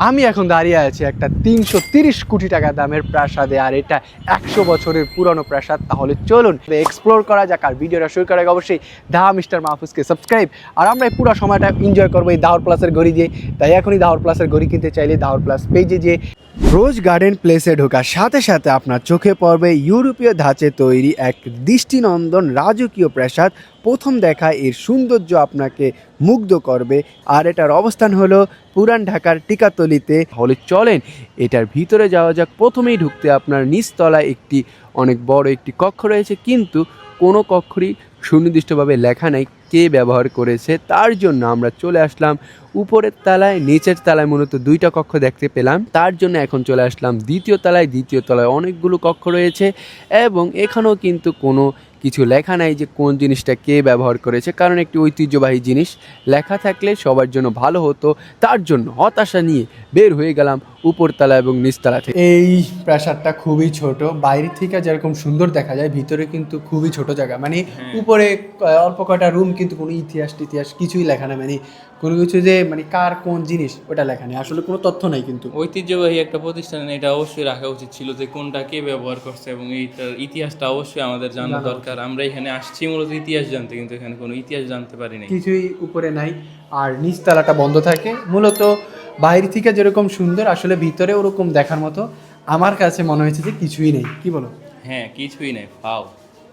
আমি এখন দাঁড়িয়ে আছি একটা ৩৩০ কোটি টাকা দামের প্রাসাদে, আর এটা ১০০ বছরের পুরনো প্রাসাদ। তাহলে চলুন এক্সপ্লোর করা যাক। আর ভিডিওটা শুরু করার আগে অবশ্যই দা মিস্টার মাহফুজকে সাবস্ক্রাইব। আর আমরা এই পুরো সময়টা এনজয় করবো এই দাওর প্লাসের ঘড়ি দিয়ে। তাই এখনই দাওর প্লাসের ঘড়ি কিনতে চাইলে দাওর প্লাস পেজে যে রোজ গার্ডেন প্লেসে ঢোকার সাথে সাথে আপনার চোখে পড়বে ইউরোপীয় ধাঁচে তৈরি এক দৃষ্টিনন্দন রাজকীয় প্রাসাদ। প্রথম দেখায় এর সৌন্দর্য আপনাকে মুগ্ধ করবে। আর এটার অবস্থান হলো পুরান ঢাকার টিকাতলিতে। হলে চলেন এটার ভিতরে যাওয়া যাক। প্রথমেই ঢুকতে আপনার নিচতলায় একটি অনেক বড় একটি কক্ষ রয়েছে, কিন্তু কোনো কক্ষরই সুনির্দিষ্টভাবে লেখা নেই কে ব্যবহার করেছে। তার জন্য আমরা চলে আসলাম উপরের তলায়। নিচের তলায় মূলত দুইটা কক্ষ দেখতে পেলাম, তার জন্য এখন চলে আসলাম দ্বিতীয় তলায়। দ্বিতীয় তলায় অনেকগুলো কক্ষ রয়েছে এবং এখানেও কিন্তু কোনো কিছু লেখা নাই যে কোন জিনিসটা কে ব্যবহার করেছে, কারণ একটি ঐতিহ্যবাহী জিনিস লেখা থাকলে সবার জন্য ভালো হতো। তার জন্য হতাশা নিয়ে বের হয়ে গেলাম উপরতলা এবং নিচতলা থেকে। এই প্রাসাদটা খুবই ছোট, বাইরে থেকে যেরকম সুন্দর দেখা যায় ভিতরে কিন্তু খুবই ছোট জায়গা। মানে উপরে অল্প কয়টা রুম, কিন্তু কোনো ইতিহাস টিতিহাস কিছুই লেখা নেই। মানে কোনো কিছু যে মানে কার কোন জিনিস ওটা লেখা নেই, আসলে কোনো তথ্য নাই। কিন্তু ঐতিহ্যবাহী একটা প্রতিষ্ঠান, এটা অবশ্যই রাখা উচিত ছিল যে কোনটা কে ব্যবহার করছে, এবং এইটার ইতিহাসটা অবশ্যই আমাদের জানা দরকার। আমরা এখানে আসছি মূলত ইতিহাস জানতে, কিন্তু এখানে কোনো ইতিহাস জানতে পারি নাই, কিছুই উপরে নাই। আর নিচতলাটা বন্ধ থাকে। মূলত বাইরে থেকে যেরকম সুন্দর, আসলে ভিতরে ওরকম দেখার মতো আমার কাছে মনে হয়েছে যে কিছুই নেই। কি বলো? হ্যাঁ কিছুই নাই, ফাও।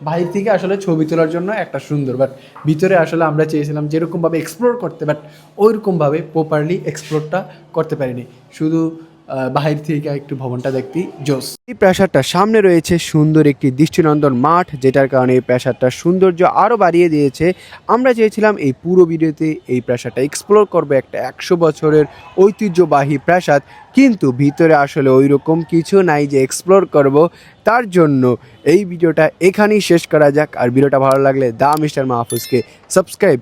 বাইরে থেকে আসলে ছবি তোলার জন্য একটা সুন্দর, বাট ভিতরে আসলে আমরা চেয়েছিলাম যেরকমভাবে এক্সপ্লোর করতে, বাট ওইরকমভাবে প্রপারলি এক্সপ্লোরটা করতে পারিনি। শুধু বাহির থেকে একটু ভবনটা দেখতেই জোস। এই প্রাসাদটার সামনে রয়েছে সুন্দর একটি দৃষ্টিনন্দন মাঠ, যেটার কারণে এই প্রাসাদটার সৌন্দর্য আরও বাড়িয়ে দিয়েছে। আমরা চেয়েছিলাম এই পুরো ভিডিওতে এই প্রাসাদটা এক্সপ্লোর করবো, একটা ১০০ বছরের ঐতিহ্যবাহী প্রাসাদ, কিন্তু ভিতরে আসলে ওই রকম কিছু নাই যে এক্সপ্লোর করব। তার জন্য এই ভিডিওটা এখানেই শেষ করা যাক। আর ভিডিওটা ভালো লাগলে দা মিস্টার মাহফুজকে সাবস্ক্রাইব